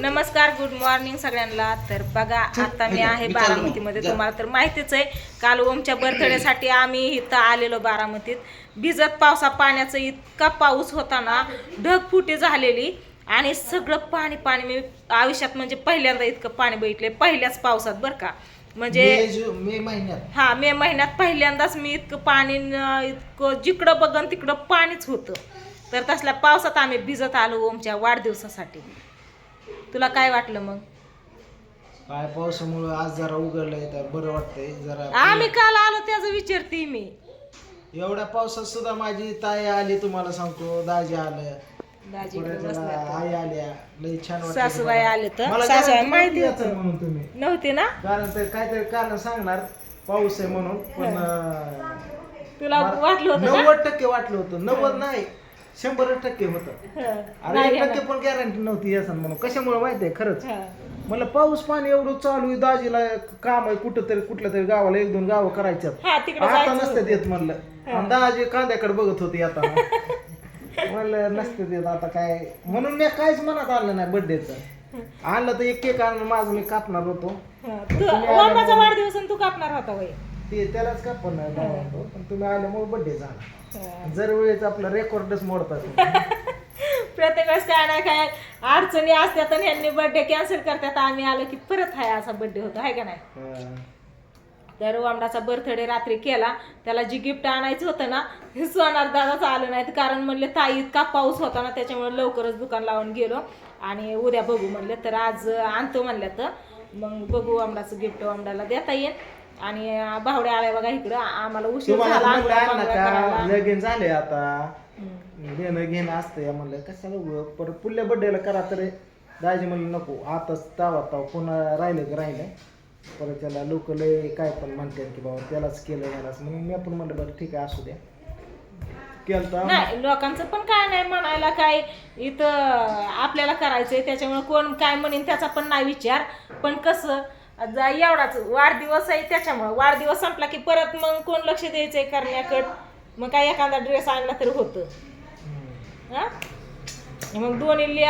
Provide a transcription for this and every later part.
नमस्कार, good morning सगळ्यांना. तर बघा, आता मी आहे बारामतीमध्ये. तुम्हाला तर माहितीच आहे, काल ओमच्या बर्थडेसाठी आम्ही इथं आलेलो बारामतीत. भिजत पावसा पाण्याचं इतका पाऊस होता ना, ढगफुटी झालेली आणि सगळं पाणी पाणी. मी आयुष्यात म्हणजे पहिल्यांदा इतकं पाणी बघितले, पहिल्याच पावसात बरं का. म्हणजे मे महिन्यात मे महिन्यात पहिल्यांदाच मी इतकं पाणी, इतकं जिकडं बघन तिकडं पाणीच होतं. तर तसल्या पावसात आम्ही भिजत आलो ओमच्या वाढदिवसासाठी. तुला काय वाटलं मग? काय पावसामुळे आज जरा उघडलंय तर बरं वाटतंय जरा. आम्ही काल आलो त्याचं विचारते मी. एवढ्या पावसात सुद्धा माझी ताई आली, तुम्हाला सांगतो. दाजी आलं, आई आल्या, लई छान वाटलं. सासूबाई आले तर मला सासूबाई माहिती होतं म्हणून तुम्ही नव्हती ना, कारण ते काहीतरी कारण सांगणार पाऊस आहे म्हणून. पण तुला वाटलं होतं का? 90% वाटलं होतं. 90 नाही, 100% होतं. अरे 1% पण गॅरंटी नव्हती याचं म्हणून. कशामुळे माहितीये खरंच, मला पाऊस पाणी एवढं चालू आहे. दाजीला काम आहे कुठं तरी, कुठल्या तरी गावाला 1-2 गावं करायच्यात. आता नसते देत म्हणलं. आणि दाजी कांद्याकडे बघत होती आता. म्हणलं नसते देत आता काय, म्हणून मी काहीच मनात आलं नाही बर्थडेचं. आणलं तर एक केक आणून माझं मी कापणार होतो. ओमाचा वाढदिवस आणि तू कापणार होता होय? ते त्यालाच कापणार होतो, पण तुम्ही आल्यामुळे बर्थडे झाला. जर वेळेच आपला रेकॉर्डच मोडतात. प्रत्येक वेळेस काय ना काय अडचणी असतात आणि ह्यांनी बर्थडे कॅन्सल करतात. आम्ही आलो की परत हाय असा बर्थडे होतो, हाय का नाही? तर ओमडाचा बर्थडे रात्री केला. त्याला जी गिफ्ट आणायचं होतं ना, सोनार दादाच आलं नाही. कारण म्हणले ताई इतका पाऊस होता ना, त्याच्यामुळे लवकरच दुकान लावून गेलो आणि उद्या बघू म्हणले. तर आज आणतो म्हणल्या, तर मग बघू ओमडाचं गिफ्ट ओमडाला देता येईल. आणि भावड्या आल्या बघा इकडं, आम्हाला उशीर झाला. लगीन झाले आता, देणं घेणं असतं. म्हणलं कशाला परत पुढल्या बर्थडेला करा. तर दाजी म्हणलं नको, आताच तावा पुन्हा राहिलं की राहिलं. परत त्याला लोक लय काय पण म्हणतात की बाबा त्यालाच केलं यालाच, म्हणून मी पण म्हणलं बरं ठीक आहे असू द्या, केलं. नाही, लोकांचं पण काय नाही म्हणायला. काय इथं आपल्याला करायचंय, त्याच्यामुळे कोण काय म्हणेन त्याचा पण नाही विचार. पण कसं एवढाच वाढदिवस आहे, त्याच्यामुळे वाढदिवस संपला की परत मग कोण लक्ष द्यायचंय करण्याकडं. मग काय एखादा ड्रेस आणला तर होतं. मग दोन्ही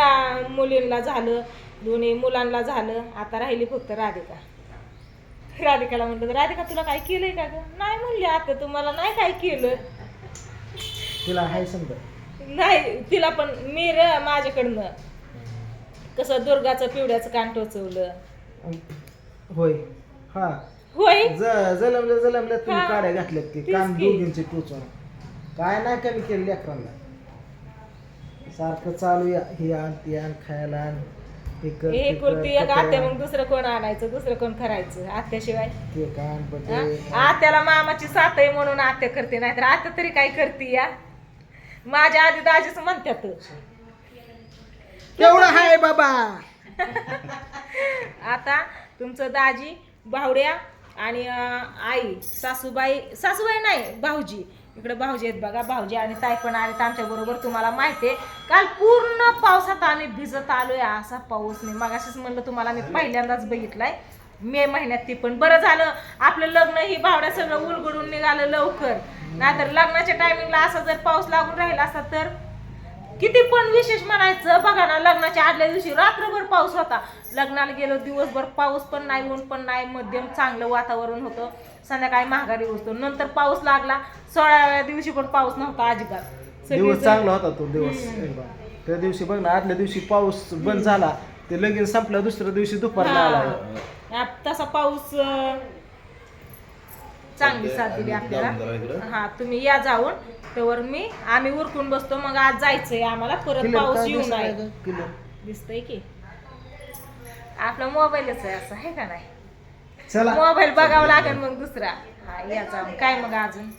मुलींना झालं, दोन्ही मुलांना झालं. आता राहिली फक्त राधिका. राधिकाला म्हटलं, राधिका तुला काय केलंय का ग? नाही म्हणली आता, तुम्हाला नाही काय केलं. तिला हाय समजा नाही, तिला पण मी माझ्याकडनं कसं दुर्गाचं पिवड्याचं कान टोचवलं. होय, हा होय, जलमल्या तुम्ही काड्या घातल्यात की कान दोघींचे टोचून. काय नाही कमी केलं लेकरांना. सारखं चालू या, हे आण ते आण, खायला आण, हे कुर्ती एक आत्या, मग दुसरं कोण आणायचं, दुसरं कोण करायचं आत्याशिवाय? केक आण, आत्याला मामाची साथ आहे म्हणून आत्या करते, नाही तर आत्या तरी काय करते या? माझ्या आधी दाजीच म्हणतात केवढं हाय बाबा. आता तुमचं दाजी, भावड्या आणि आई, सासूबाई नाही, भाऊजी. इकडे भाऊजी आहेत बघा, भाऊजी आणि ताई पण आले आमच्या बरोबर. तुम्हाला माहिती आहे काल पूर्ण पावसात आम्ही भिजत आलोय. असा पाऊस नाही, मगाशीच म्हणलं तुम्हाला, मी पहिल्यांदाच बघितलाय मे महिन्यात. ती पण बरं झालं आपलं लग्न ही भावड्या सगळं उलगडून निघालं लवकर. नाहीतर लग्नाच्या टायमिंगला असा जर पाऊस लागून राहिला असता तर किती पण विशेष म्हणायचं. बघा ना, लग्नाच्या आदल्या दिवशी रात्रभर पाऊस होता. लग्नाला गेलो दिवसभर पाऊस पण नाही, ऊन पण नाही, मध्यम चांगलं वातावरण होतं. संध्याकाळी महागारी होतो, नंतर पाऊस लागला. 16व्या दिवशी पण पाऊस नव्हता अजिबात. दिवस चांगला होता तो दिवस. त्या दिवशी बघ ना, आदल्या दिवशी पाऊस बंद झाला, ते लगीन संपल्या दुसऱ्या दिवशी दुपारला आला. तसा पाऊस चांगली साथ दिली आपल्याला. हा, तुम्ही या जाऊन, तर आम्ही उरकून बसतो. मग आज जायचंय आम्हाला, परत पाऊस येऊ नये. दिसतंय की आपला मोबाईलच आहे असं, आहे का नाही? चला, मोबाईल बघावं लागेल मग दुसरा. हा, या जाऊन. काय मग अजून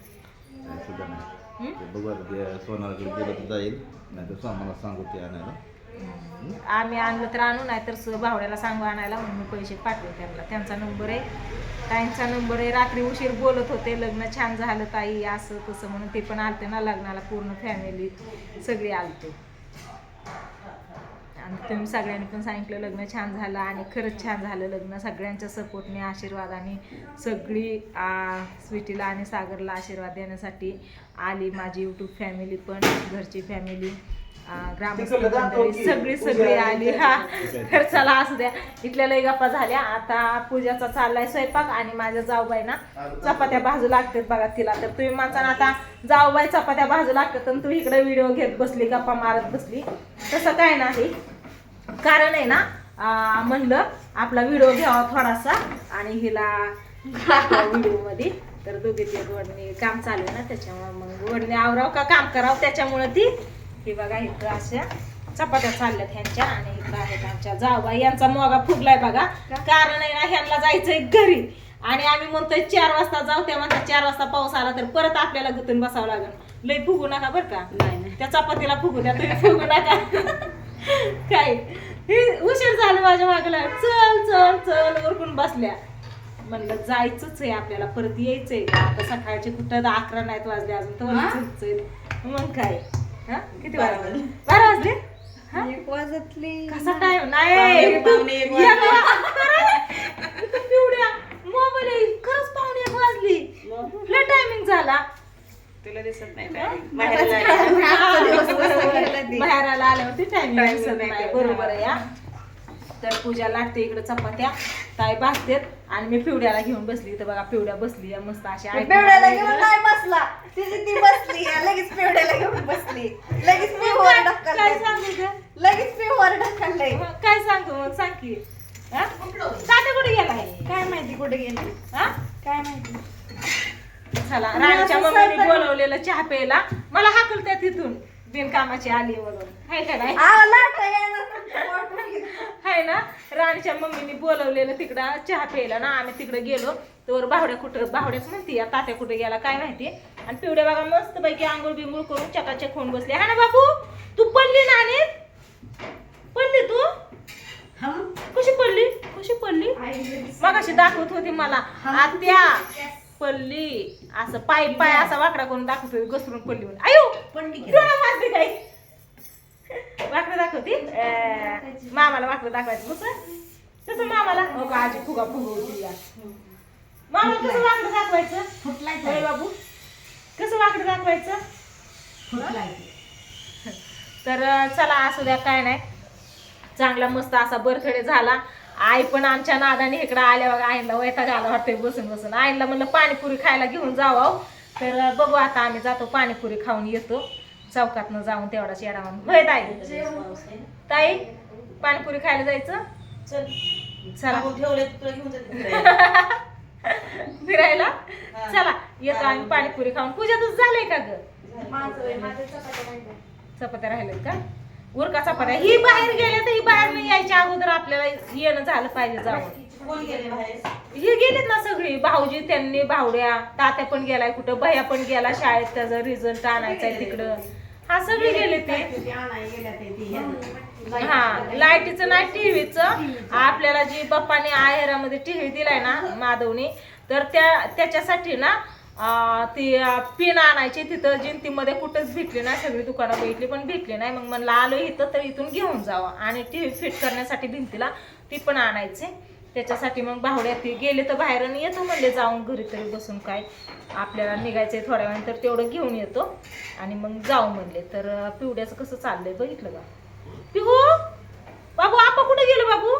सोनारकडे गेलं तर जाईल, नाही तर सोनाला सांगू ते आणायला. आम्ही आणलं तर आणू, नाही तर भावड्याला सांगू आणायला. म्हणून मी पैसे पाठवते त्यांना. त्यांचा नंबर आहे, ताईंचा नंबर आहे. रात्री उशीर बोलत होते, लग्न छान झालं ताई असं तसं म्हणून. ते पण आलते ना लग्नाला, पूर्ण फॅमिली सगळी आलते. आणि तुम्ही सगळ्यांनी पण सांगितलं लग्न छान झालं, आणि खरंच छान झालं लग्न. सगळ्यांच्या सपोर्टने, आशीर्वादाने सगळी स्वीटीला आणि सागरला आशीर्वाद देण्यासाठी आली माझी यूट्यूब फॅमिली, पण घरची फॅमिली. ग्रामस्थ मंडळी सगळी आली हा. तर चला असू द्या, इथल्या लई गप्पा झाल्या. आता पूजाचा चाललाय स्वयंपाक आणि माझ्या जाऊबाईना चपात्या भाजू लागतात बघा तिला. तर तुम्ही म्हणता आता जाऊबाई चपात्या भाजू लागतात आणि तू इकडे व्हिडिओ घेत बसली, गप्पा मारत बसली. तसं काय नाही, कारण आहे ना म्हणलं आपला व्हिडिओ घ्यावा थोडासा आणि हिला व्हिडिओ मध्ये. तर दोघे ते वडणी काम चालू आहे ना, त्याच्यामुळे मग वडणी आवराव का काम करावं, त्याच्यामुळे ती हे बघा इथं अशा चपात्या चालल्यात ह्यांच्या. आणि इथं आहेत आमच्या जाऊबाई, यांचा मोगा फुगलाय बघा. कारण आहे ना ह्यांना जायचंय घरी आणि आम्ही म्हणतोय 4 वाजता जाऊ, त्या म्हणतात 4 वाजता पाऊस आला तर परत आपल्याला गुतून बसावं लागेल. लय फुगू नका बरं का, नाही त्या चपातीला फुगू द्या, तुम्ही फुगू नका. काय हे उशीर झालं माझ्या मागला, चल चल चल उरकून बसल्या. म्हणलं जायचंच आहे आपल्याला, परत यायचंय. आता सकाळचे कुठं 11 नाहीत वाजले अजून तर जायचंय. मग काय किती वाजले? 12 वाजले. 1 वाजतली कसा टाइम नाही पिवड्या मोबाईल खरंच 1:45 वाजली. लय टायमिंग झाला. तुला दिसत नाही बाहेर आल्यावरती टायमिंग दिसत नाही. बरोबर आहे या. तर पूजा लागते इकडे चपात्या, ताई भाजतेत आणि मी पिवड्याला घेऊन बसली. तर बघा पिवड्या बसली मस्त अशी. पिवड्याला घेऊन नाही बसला, ती बसली लगेच पिवड्याला घेऊन बसली. लगेच मी वर काय ढकलले, सांगू ग? लगेच मी वर ढकलले. काय सांगतो मग सांग की. तात्या कुठे गेलाय? काय माहिती कुठे गेली, हा काय माहिती. चला राणीच्या मम्मीने बोलवलेलं चहा प्यायला, मला हाकलत्या तिथून बिनकामाची आली म्हणून. हाय का नाही? हाय ना, राणीच्या मम्मीने बोलवलेलं तिकडं चहा प्यायला ना. आम्ही तिकडे गेलो तर भावड्या कुठं, भावड्याच म्हणते या, तात्या कुठे गेला काय माहिती. आणि पिवड्या बघा मस्त पैकी आंघोळ बिंगोळ करून चकाचक होऊन बसले. हा ना बाबू, तू पडली ना? आणि पडली तू? कशी पडली? कशी पडली? मग अशी दाखवत होती मला आत्या पडली, असं पाय पाय असा वाकडा करून दाखवतो, घसरून पडली म्हणून. आयो डोळा मारते काय वाकडं दाखवते. मामाला वाकडं दाखवायचं तसं मामाला आजी फुगा फुगवती या. मामाला कसं वाकडं दाखवायचं होय बाबू, कसं वाकडं दाखवायचं? तर चला असू द्या, काय नाही, चांगला मस्त असा बर्थडे झाला. आई पण आमच्या नादाने इकडं आल्या बघा. आईला वैताग आला वाटतंय बसून बसून. आईला म्हणलं पाणीपुरी खायला घेऊन जावं. तर बघू आता आम्ही जातो, पाणीपुरी खाऊन येतो. चौकातनं जाऊन तेवढाच येडा म्हणून. होय ताई, ताई पाणीपुरी खायला जायचं. चला फिरायला चला, येतो आम्ही पाणीपुरी खाऊन. पूजा तुझं झालंय का ग? चपात्या राहिल्यात का? उरका चपात्या. ही बाहेर गेल्या तर ही बाहेर नाही यायच्या अगोदर आपल्याला येणं झालं पाहिजे जाऊन. ही गेलीत ना सगळी, भाऊजी त्यांनी, भावड्या, तात्या पण गेलाय कुठं, भैया पण गेला शाळेत, त्याचा रिझल्ट आणायचा आहे तिकडं. हा सगळे गेले ते. हा लाईटीचं नाही, टीव्हीचं. आपल्याला जी बाप्पाने आहेरामध्ये टीव्ही दिलाय ना माधवने, तर त्याच्यासाठी ना ती पिन आणायची. तिथं जिंतीमध्ये कुठंच भेटली नाही, सगळी दुकानं भेटली पण भेटली नाही. मग म्हणलं आलो इथं तर इथून घेऊन जावा. आणि टीव्ही फिट करण्यासाठी भिंतीला ती पण आणायची. त्याच्यासाठी मग भावड्या ती गेले तर बाहेर येतो म्हणले जाऊन घरी तरी बसून, काय आपल्याला निघायचंय थोड्या वेळाने तर तेवढं घेऊन येतो आणि मग जाऊ म्हणले. तर पिवड्याचं कसं चाललंय बघितलं का? पिहू बाबू, आपा कुठे गेलो बाबू?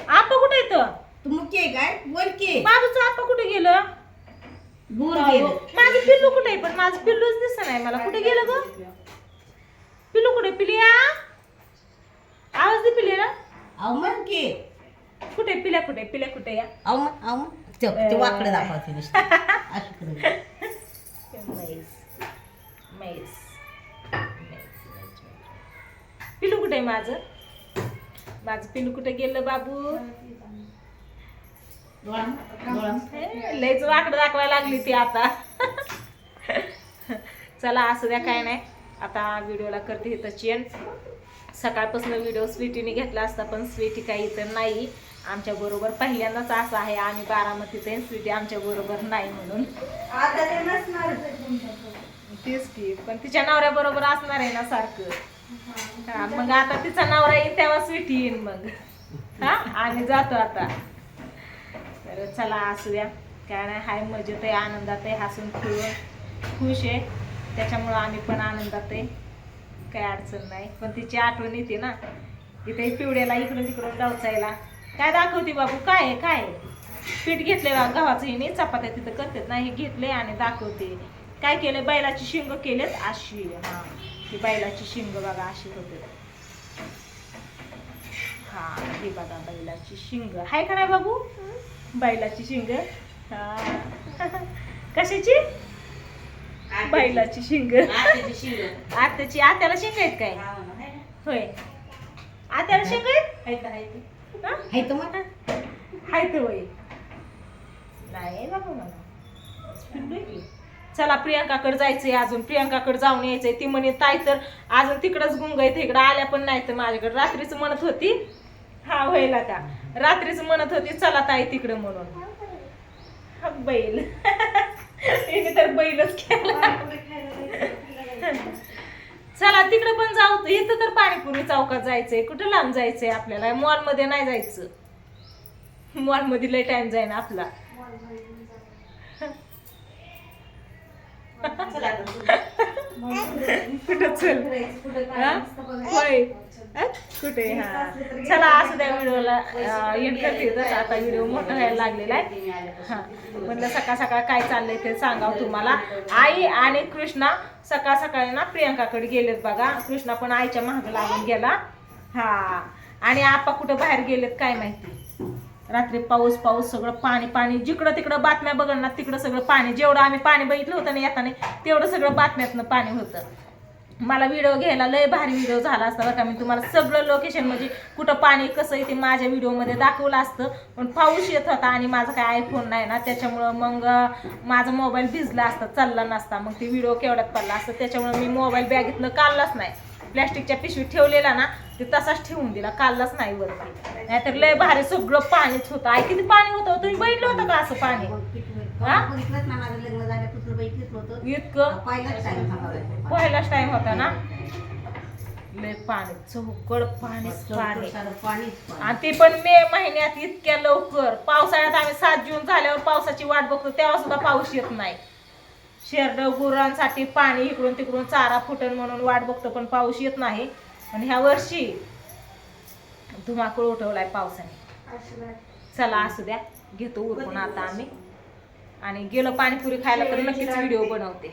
आपा कुठे येतं? काय बोल की, बाबूचं आपा कुठे गेलं? माझं पिल्लू कुठे? पण माझं पिल्लूच दिसत नाही मला. कुठे गेलं ग पिल्लू? कुठे पिलिया? आवाज दे पिलिया ना. कुठे पिल्या? कुठे पिल्या? कुठे या? वाकडं दाखवते पिल्लू कुठे? माझं पिल्लू कुठे गेलं बाबू? लयच वाकडं दाखवायला लागली ती आता. चला असू द्या, काय नाही, आता व्हिडिओला करते इथं चेंज. सकाळपासून व्हिडिओ स्वीटीने घेतला असता पण स्वीटी काही इथं नाही आमच्या बरोबर. पहिल्यांदाच असं आहे आम्ही बारामतीत आहे, स्वीटी आमच्या बरोबर नाही म्हणून. तेच की, पण तिच्या नवऱ्या बरोबर असणार आहे ना सारखं. मग आता तिचा नवरा येईल तेव्हा स्वीटी येईन मग. हा आम्ही जातो आता. तर चला असू द्या, काय नाही, हाय मजेत आहे, आनंदात आहे, हसून खेळून खुश आहे, त्याच्यामुळं आम्ही पण आनंदात आहे. काही अडचण नाही, पण तिची आठवण येते ना इथे पिवड्याला इकडून तिकडून डावचायला. काय दाखवते बाबू, काय आहे काय आहे? पीठ घेतले गव्हाचं हिने, चपात्या तिथं करतात ना, हे घेतले आणि दाखवते काय केले. बैलाची शिंग केलेत अशी. हा ही बैलाची शिंग बघा अशी होते. हा ही बघा बैलाची शिंग हाय का नाही बाबू, बैलाची शिंग. हा कशाची? बैलाची शिंग. आत्याची. आत्याला शिंग आहेत काय? होय आत्याला शिंग आहेत. हाय तर वय नाही बाबू मला. चला प्रियंकाकडे जायचंय अजून, प्रियंकाकडे जाऊन यायचंय. ती म्हणे ताई तर अजून तिकडंच गुंग आहे, इकडं आल्या पण नाही तर माझ्याकडे. रात्रीच म्हणत होती. हा व्हायला का रात्रीच म्हणत होती चला ताई तिकडं म्हणून. हा बैल तिने तर बैलच केला. चला तिकडे पण जाऊ. इथं तर पाणीपुरी चौकात जायचंय, कुठं लांब जायचंय आपल्याला. मॉल मध्ये नाही जायचं, मॉल मध्ये लय टाइम जाईन आपला. कुठं चल होय कुठे. हा चला असू द्या, व्हिडिओला एंड करते. तसं आता व्हिडिओ मोठा व्हायला लागलेला आहे. हा म्हटलं सकाळ सकाळ काय चाललंय ते सांगावं तुम्हाला. आई आणि कृष्णा सकाळ सकाळी ना प्रियंकाकडे गेलेत बघा. कृष्णा पण आईच्या मागं लागून गेला. हा आणि आपा कुठं बाहेर गेलेत काय माहिती. रात्री पाऊस पाऊस सगळं पाणी पाणी, जिकडं तिकडं बातम्या बघ ना तिकडं सगळं पाणी. जेवढं आम्ही पाणी बघितलं होतं ना येताना तेवढं सगळं बातम्यातनं पाणी होतं. मला व्हिडिओ घ्यायला लय भारी व्हिडिओ झाला असता बरं का. मी तुम्हाला सगळं लोकेशन म्हणजे कुठं पाणी कसं आहे ते माझ्या व्हिडिओमध्ये दाखवलं असतं, पण पाऊस येत होता आणि माझा काय आयफोन नाही ना, त्याच्यामुळं मग माझा मोबाईल भिजला असता, चालला नसता. मग ते व्हिडिओ केवढ्यात पडला असतं. त्याच्यामुळं मी मोबाईल बॅगेतनं काढलाच नाही. प्लॅस्टिकच्या पिशवीत ठेवलेला ना ते तसाच ठेवून दिला, काढलाच नाही वरती. नाहीतर लय भारी सगळं पाणीच होतं. आई किती पाणी होतं, तुम्ही बघितलं होतं का असं पाणी? इतकं पहिलाच टाइम होता ना, लय पाणी चौकड पाणीच पाणी. आणि ते पण मे महिन्यात इतक्या लवकर. पावसाळ्यात आम्ही 7 जून झाल्यावर पावसाची वाट बघतो, तेव्हा सुद्धा पाऊस येत नाही. शेरड गुरांसाठी पाणी इकडून तिकडून चारा फुटन म्हणून वाट बघतो, पण पाऊस येत नाही. आणि ह्या वर्षी धुमाकूळ उठवलाय पावसाने. चला असू द्या, घेतो उरकून आता आम्ही. आणि गेलो पाणीपुरी खायला तर नक्कीच व्हिडिओ बनवते.